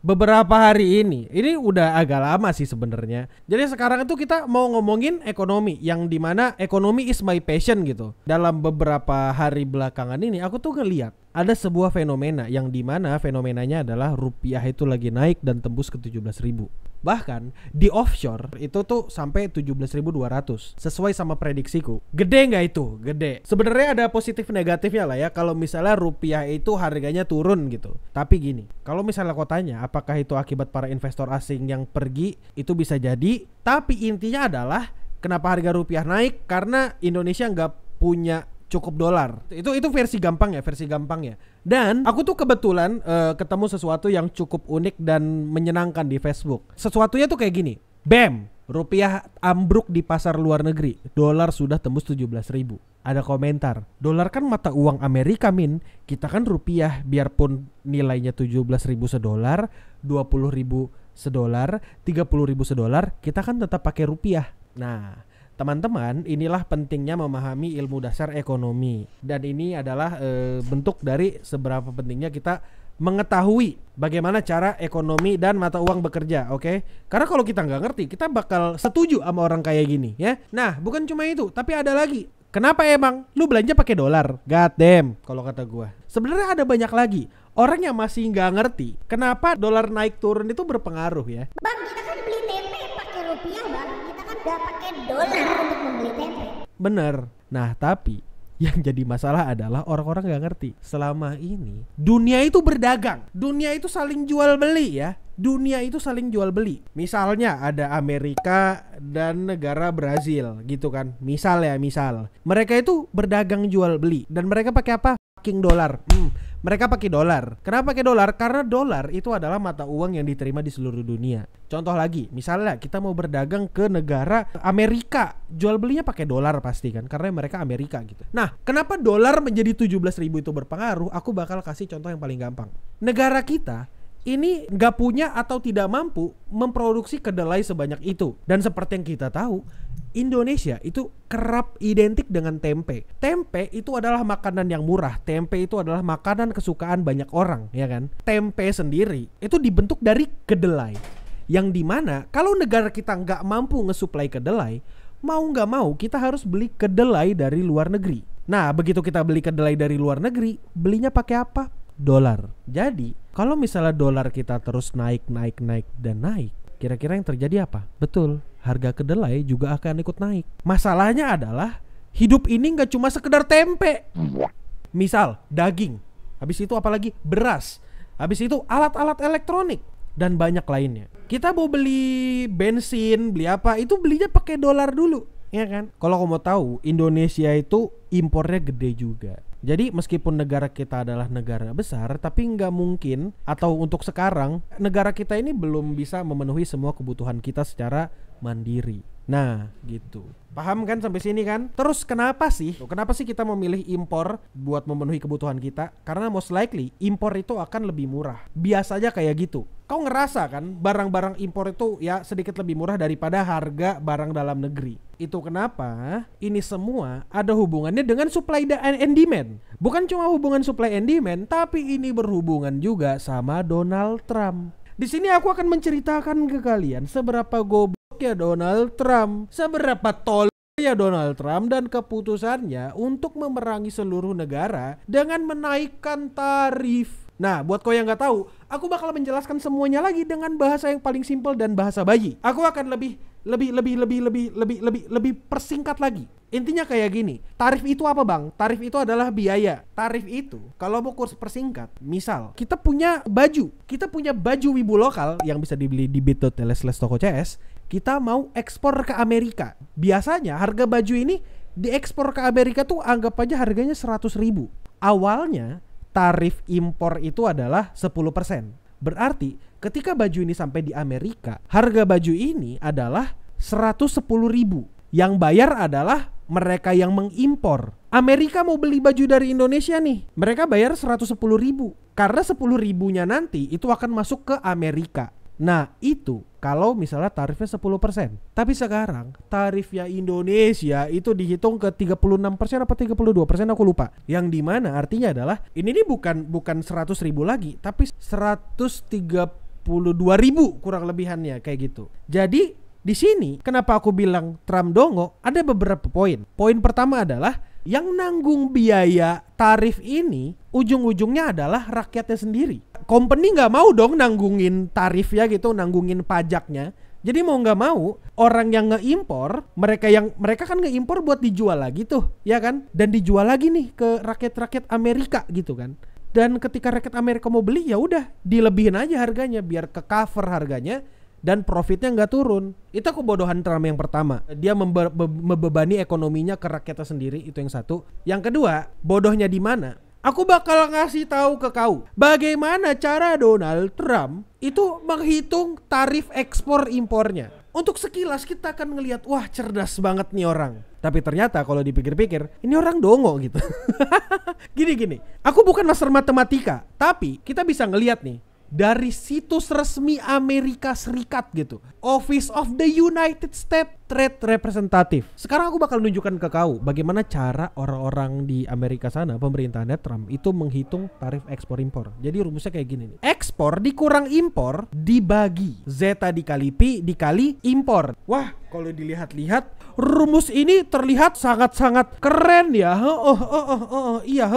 beberapa hari ini udah agak lama sih sebenarnya. Jadi sekarang itu kita mau ngomongin ekonomi, yang dimana ekonomi is my passion gitu. Dalam beberapa hari belakangan ini aku tuh ngeliat ada sebuah fenomena yang dimana fenomenanya adalah rupiah itu lagi naik dan tembus ke 17.000. Bahkan di offshore itu tuh sampai 17.200 sesuai sama prediksiku. Gede nggak itu? Gede. Sebenarnya ada positif negatifnya lah ya kalau misalnya rupiah itu harganya turun gitu. Tapi gini, kalau misalnya kau tanya apakah itu akibat para investor asing yang pergi, itu bisa jadi. Tapi intinya adalah kenapa harga rupiah naik? Karena Indonesia nggak punya cukup dolar. Itu versi gampang ya. Dan aku tuh kebetulan ketemu sesuatu yang cukup unik dan menyenangkan di Facebook. Sesuatunya tuh kayak gini. Bam, rupiah ambruk di pasar luar negeri. Dolar sudah tembus 17.000. Ada komentar, dolar kan mata uang Amerika min. Kita kan rupiah, biarpun nilainya 17.000 sedolar, 20.000 sedolar, 30.000 sedolar, kita kan tetap pakai rupiah. Nah, teman-teman, inilah pentingnya memahami ilmu dasar ekonomi. Dan ini adalah bentuk dari seberapa pentingnya kita mengetahui bagaimana cara ekonomi dan mata uang bekerja, oke? Karena kalau kita nggak ngerti, kita bakal setuju sama orang kayak gini, ya. Nah, bukan cuma itu, tapi ada lagi. Kenapa emang lu belanja pakai dolar? God damn, kalau kata gua. Sebenarnya ada banyak lagi orang yang masih nggak ngerti kenapa dolar naik turun itu berpengaruh ya. Bang, kita kan beli tempe pakai rupiah, bang. Kita kan nggak pakai dolar untuk membeli tempe. Bener. Nah, tapi yang jadi masalah adalah orang-orang gak ngerti. Selama ini dunia itu berdagang. Dunia itu saling jual beli ya. Dunia itu saling jual beli. Misalnya ada Amerika dan negara Brazil gitu kan. Misal. Mereka itu berdagang jual beli. Dan mereka pakai apa? Fucking dolar. Mereka pakai dolar. Kenapa pakai dolar? Karena dolar itu adalah mata uang yang diterima di seluruh dunia. Contoh lagi, misalnya kita mau berdagang ke negara Amerika, jual belinya pakai dolar pasti kan, karena mereka Amerika gitu. Nah, kenapa dolar menjadi 17.000 itu berpengaruh? Aku bakal kasih contoh yang paling gampang. Negara kita ini nggak punya atau tidak mampu memproduksi kedelai sebanyak itu. Dan seperti yang kita tahu, Indonesia itu kerap identik dengan tempe. Tempe itu adalah makanan yang murah. Tempe itu adalah makanan kesukaan banyak orang, ya kan? Tempe sendiri itu dibentuk dari kedelai. Yang dimana kalau negara kita nggak mampu ngesuplai kedelai, mau nggak mau kita harus beli kedelai dari luar negeri. Nah, begitu kita beli kedelai dari luar negeri, belinya pakai apa? Dolar. Jadi, kalau misalnya dolar kita terus naik, kira-kira yang terjadi apa? Betul, harga kedelai juga akan ikut naik. Masalahnya adalah hidup ini gak cuma sekedar tempe. Misal daging, habis itu apalagi beras, habis itu alat-alat elektronik dan banyak lainnya. Kita mau beli bensin, beli apa, itu belinya pakai dolar dulu, ya kan? Kalau kamu mau tahu, Indonesia itu impornya gede juga. Jadi meskipun negara kita adalah negara besar, tapi nggak mungkin, atau untuk sekarang negara kita ini belum bisa memenuhi semua kebutuhan kita secara mandiri. Nah gitu. Paham kan sampai sini kan? Terus kenapa sih kita memilih impor buat memenuhi kebutuhan kita? Karena most likely impor itu akan lebih murah. Biasanya kayak gitu. Kau ngerasa kan barang-barang impor itu ya sedikit lebih murah daripada harga barang dalam negeri. Itu kenapa ini semua ada hubungannya dengan supply and demand. Bukan cuma hubungan supply and demand, tapi ini berhubungan juga sama Donald Trump. Di sini aku akan menceritakan ke kalian seberapa goblok ya Donald Trump, seberapa tol ya Donald Trump dan keputusannya untuk memerangi seluruh negara dengan menaikkan tarif. Nah, buat kau yang nggak tahu, aku bakal menjelaskan semuanya lagi dengan bahasa yang paling simpel dan bahasa bayi. Aku akan lebih persingkat lagi. Intinya kayak gini. Tarif itu apa bang? Tarif itu adalah biaya. Tarif itu kalau mau kurs persingkat, misal kita punya baju wibu lokal yang bisa dibeli di bit.ly/toko.cs. Kita mau ekspor ke Amerika. Biasanya harga baju ini diekspor ke Amerika tuh anggap aja harganya 100.000. Awalnya tarif impor itu adalah 10%. Berarti ketika baju ini sampai di Amerika, harga baju ini adalah 110.000. Yang bayar adalah mereka yang mengimpor. Amerika mau beli baju dari Indonesia nih, mereka bayar 110.000. Karena 10.000-nya nanti itu akan masuk ke Amerika. Nah itu kalau misalnya tarifnya 10%. Tapi sekarang tarifnya Indonesia itu dihitung ke 36% apa 32%, aku lupa. Yang dimana artinya adalah ini nih bukan 100.000 lagi, tapi 130 ribu kurang lebihannya kayak gitu. Jadi di sini kenapa aku bilang Trump dongo, ada beberapa poin. Poin pertama adalah yang nanggung biaya tarif ini ujung-ujungnya adalah rakyatnya sendiri. Company nggak mau dong nanggungin tarifnya gitu, nanggungin pajaknya. Jadi mau nggak mau orang yang ngeimpor, mereka kan ngeimpor buat dijual lagi tuh, ya kan? Dan dijual lagi nih ke rakyat-rakyat Amerika gitu kan. Dan ketika rakyat Amerika mau beli, ya udah dilebihin aja harganya biar ke cover harganya dan profitnya nggak turun. Itu kebodohan Trump yang pertama. Dia membebani ekonominya ke rakyatnya sendiri, itu yang satu. Yang kedua, bodohnya di mana? Aku bakal ngasih tahu ke kau bagaimana cara Donald Trump itu menghitung tarif ekspor impornya. Untuk sekilas kita akan ngelihat, wah cerdas banget nih orang. Tapi ternyata kalau dipikir-pikir, ini orang dongo gitu. Gini, aku bukan master matematika, tapi kita bisa ngelihat nih dari situs resmi Amerika Serikat gitu, Office of the United States Trade Representative. Sekarang aku bakal nunjukkan ke kau bagaimana cara orang-orang di Amerika sana, pemerintahannya Trump itu menghitung tarif ekspor impor. Jadi rumusnya kayak gini nih. Ekspor dikurang impor dibagi zeta dikali pi dikali impor. Wah, kalau dilihat-lihat rumus ini terlihat sangat-sangat keren ya. Iya.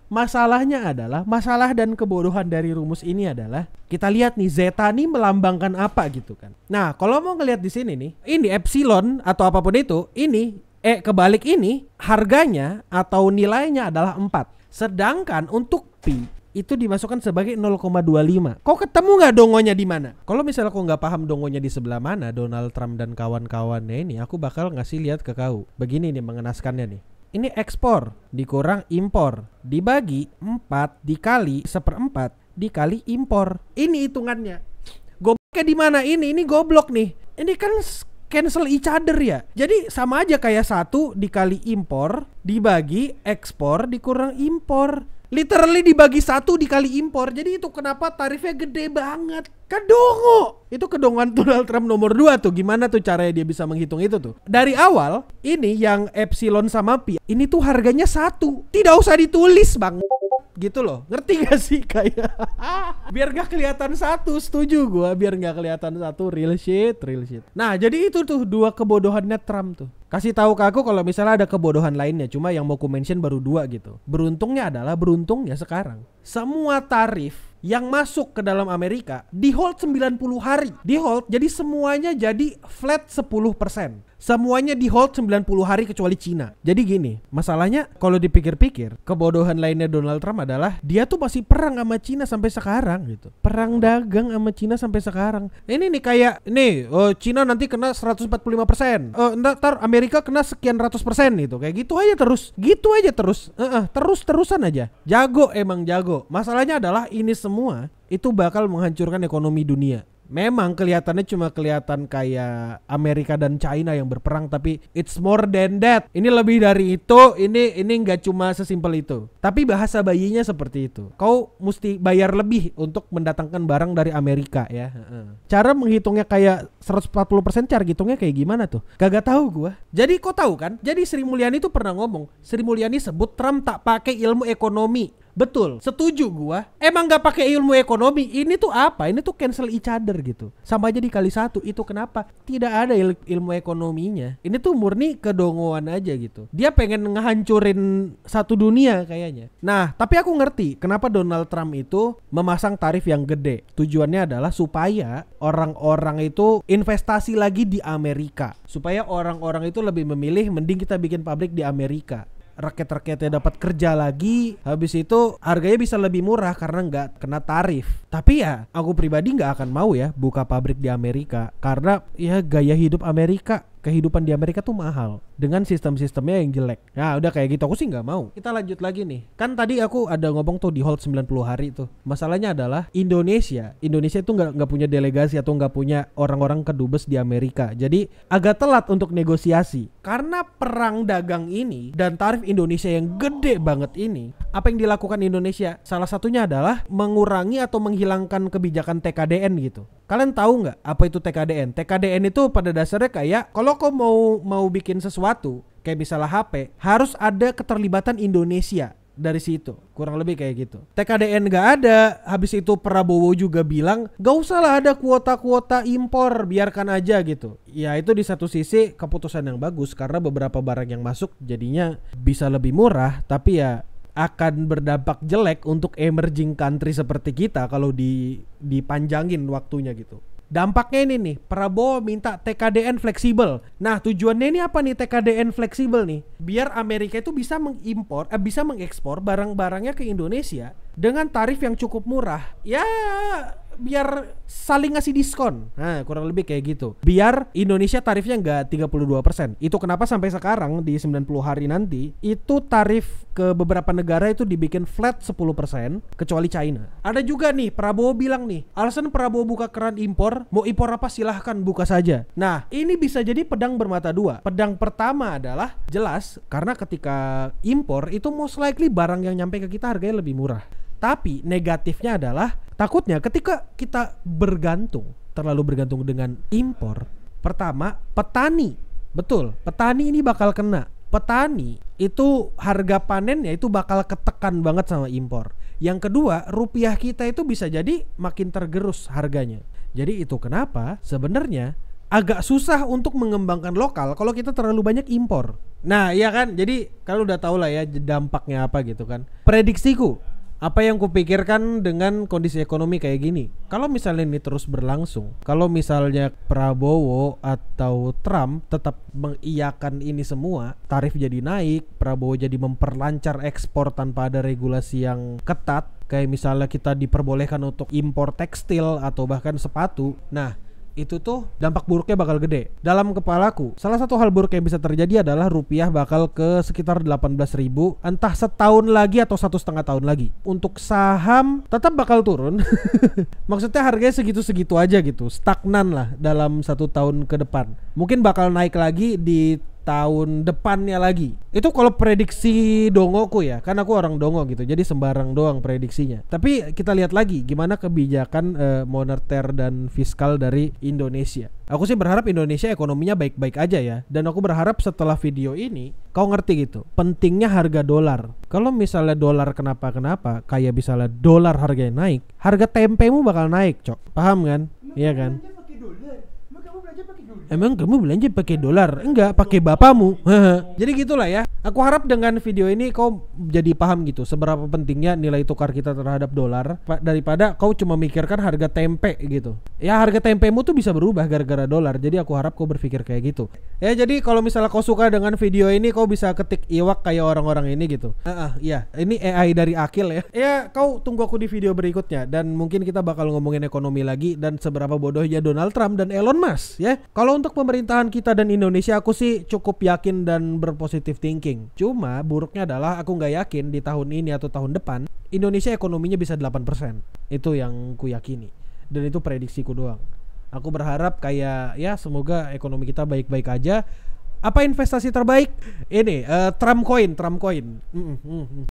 Masalahnya adalah, masalah dan kebodohan dari rumus ini adalah, kita lihat nih zeta nih melambangkan apa gitu kan. Nah, kalau mau ngelihat di sini nih, ini epsilon atau apapun itu, ini kebalik ini harganya atau nilainya adalah 4. Sedangkan untuk pi itu dimasukkan sebagai 0,25. Kau ketemu nggak dongonya di mana? Kalau misalnya kau nggak paham dongonya di sebelah mana, Donald Trump dan kawan-kawannya ini, aku bakal ngasih lihat ke kau. Begini nih mengenaskannya nih. Ini ekspor dikurang impor dibagi 4 dikali 1/4 dikali impor. Ini hitungannya. Gobloknya di mana ini? Ini goblok nih. Ini kan cancel each other ya. Jadi sama aja kayak 1 dikali impor dibagi ekspor dikurang impor. Literally dibagi 1 dikali impor. Jadi itu kenapa tarifnya gede banget. Kedongo. Itu kedongan Donald Trump nomor 2 tuh. Gimana tuh caranya dia bisa menghitung itu tuh? Dari awal ini yang epsilon sama pi, ini tuh harganya 1. Tidak usah ditulis bang, gitu loh. Ngerti gak sih? Kayak biar gak kelihatan 1. Setuju gua, biar gak kelihatan 1. Real shit. Nah jadi itu tuh 2 kebodohannya Trump tuh. Kasih tahu ke aku kalau misalnya ada kebodohan lainnya. Cuma yang mau ku mention baru 2 gitu. Beruntungnya sekarang semua tarif yang masuk ke dalam Amerika di hold 90 hari. Di hold, jadi semuanya jadi flat 10%. Semuanya di hold 90 hari kecuali Cina. Jadi gini, masalahnya kalau dipikir-pikir, kebodohan lainnya Donald Trump adalah dia tuh masih perang sama Cina sampai sekarang gitu. Perang dagang sama Cina sampai sekarang. Ini nih kayak nih, Cina nanti kena 145%. Ntar Amerika kena sekian ratus persen gitu. Kayak gitu aja terus. Terus-terusan aja. Emang jago. Masalahnya adalah ini semua itu bakal menghancurkan ekonomi dunia. Memang kelihatannya cuma kelihatan kayak Amerika dan China yang berperang, tapi it's more than that. Ini lebih dari itu. Ini nggak cuma sesimpel itu. Tapi bahasa bayinya seperti itu. Kau mesti bayar lebih untuk mendatangkan barang dari Amerika ya. Cara menghitungnya kayak 140%, cara hitungnya kayak gimana tuh? Kagak tahu gua. Jadi kau tahu kan? Jadi Sri Mulyani tuh pernah ngomong. Sri Mulyani sebut Trump tak pakai ilmu ekonomi. Betul, setuju gua. Emang gak pakai ilmu ekonomi. Ini tuh apa? Ini tuh cancel each other gitu. Sama aja dikali 1. Itu kenapa? Tidak ada ilmu ekonominya. Ini tuh murni kedongoan aja gitu. Dia pengen ngehancurin satu dunia kayaknya. Nah, tapi aku ngerti kenapa Donald Trump itu memasang tarif yang gede. Tujuannya adalah supaya orang-orang itu investasi lagi di Amerika. Supaya orang-orang itu lebih memilih mending kita bikin pabrik di Amerika. Rakyat-rakyatnya dapat kerja lagi. Habis itu harganya bisa lebih murah karena nggak kena tarif. Tapi ya aku pribadi nggak akan mau ya buka pabrik di Amerika. Karena ya gaya hidup Amerika, kehidupan di Amerika tuh mahal dengan sistem-sistemnya yang jelek. Nah udah kayak gitu aku sih nggak mau. Kita lanjut lagi nih. Kan tadi aku ada ngomong tuh di hold 90 hari tuh. Masalahnya adalah Indonesia itu nggak punya delegasi atau nggak punya orang-orang kedubes di Amerika. Jadi agak telat untuk negosiasi. Karena perang dagang ini dan tarif Indonesia yang gede banget ini, apa yang dilakukan Indonesia? Salah satunya adalah mengurangi atau menghilangkan kebijakan TKDN gitu. Kalian tahu nggak apa itu TKDN? TKDN itu pada dasarnya kayak kalau kau mau bikin sesuatu kayak misalnya HP, harus ada keterlibatan Indonesia. dari situ, kurang lebih kayak gitu. TKDN nggak ada, habis itu Prabowo juga bilang gak usah lah ada kuota-kuota impor, biarkan aja gitu. Ya itu di satu sisi keputusan yang bagus karena beberapa barang yang masuk jadinya bisa lebih murah, tapi ya akan berdampak jelek untuk emerging country seperti kita kalau dipanjangin waktunya gitu. Dampaknya ini nih, Prabowo minta TKDN fleksibel. Nah, tujuannya ini apa nih TKDN fleksibel nih? Biar Amerika itu bisa bisa mengekspor barang-barangnya ke Indonesia dengan tarif yang cukup murah. Ya, biar saling ngasih diskon. Nah, kurang lebih kayak gitu. Biar Indonesia tarifnya nggak 32%. Itu kenapa sampai sekarang di 90 hari nanti itu tarif ke beberapa negara itu dibikin flat 10% kecuali China. Ada juga nih Prabowo bilang nih, alasan Prabowo buka keran impor, mau impor apa silahkan buka saja. Nah, ini bisa jadi pedang bermata dua. Pedang pertama adalah jelas karena ketika impor itu most likely barang yang nyampe ke kita harganya lebih murah. Tapi negatifnya adalah takutnya ketika kita terlalu bergantung dengan impor. Pertama, petani. Betul, petani ini bakal kena. Petani itu harga panennya itu bakal ketekan banget sama impor. Yang kedua, rupiah kita itu bisa jadi makin tergerus harganya. Jadi itu kenapa sebenarnya agak susah untuk mengembangkan lokal kalau kita terlalu banyak impor. Nah, iya kan? Jadi kalau udah tahu lah ya dampaknya apa gitu kan. Prediksiku, apa yang kupikirkan dengan kondisi ekonomi kayak gini, kalau misalnya ini terus berlangsung, kalau misalnya Prabowo atau Trump tetap mengiyakan ini semua, tarif jadi naik, Prabowo jadi memperlancar ekspor tanpa ada regulasi yang ketat, kayak misalnya kita diperbolehkan untuk impor tekstil atau bahkan sepatu. Nah, itu tuh dampak buruknya bakal gede. Dalam kepalaku, salah satu hal buruk yang bisa terjadi adalah rupiah bakal ke sekitar 18.000 entah setahun lagi atau 1,5 tahun lagi. Untuk saham tetap bakal turun. Maksudnya harganya segitu-segitu aja gitu, stagnan lah dalam 1 tahun ke depan. Mungkin bakal naik lagi di tahun depannya lagi. Itu kalau prediksi dongoku ya, kan aku orang dongo gitu, jadi sembarang doang prediksinya. Tapi kita lihat lagi gimana kebijakan moneter dan fiskal dari Indonesia. Aku sih berharap Indonesia ekonominya baik-baik aja ya. Dan aku berharap setelah video ini kau ngerti gitu pentingnya harga dolar. Kalau misalnya dolar kenapa-kenapa, kayak misalnya dolar harganya naik, harga tempemu bakal naik, cok. Paham kan? Iya kan? Emang kamu belanja pakai dolar? Enggak, pakai bapamu. Jadi gitulah ya. Aku harap dengan video ini kau jadi paham gitu seberapa pentingnya nilai tukar kita terhadap dolar daripada kau cuma mikirkan harga tempe gitu. Ya harga tempemu tuh bisa berubah gara-gara dolar. Jadi aku harap kau berpikir kayak gitu. Ya jadi kalau misalnya kau suka dengan video ini, kau bisa ketik iwak kayak orang-orang ini gitu. Iya, ini AI dari Akil ya. Ya kau tunggu aku di video berikutnya dan mungkin kita bakal ngomongin ekonomi lagi dan seberapa bodohnya Donald Trump dan Elon Musk ya. Kalau untuk pemerintahan kita dan Indonesia, aku sih cukup yakin dan berpositif thinking. Cuma buruknya adalah aku nggak yakin di tahun ini atau tahun depan Indonesia ekonominya bisa 8%. Itu yang ku yakini. Dan itu prediksiku doang. Aku berharap kayak ya semoga ekonomi kita baik-baik aja. Apa investasi terbaik? Ini Trump coin.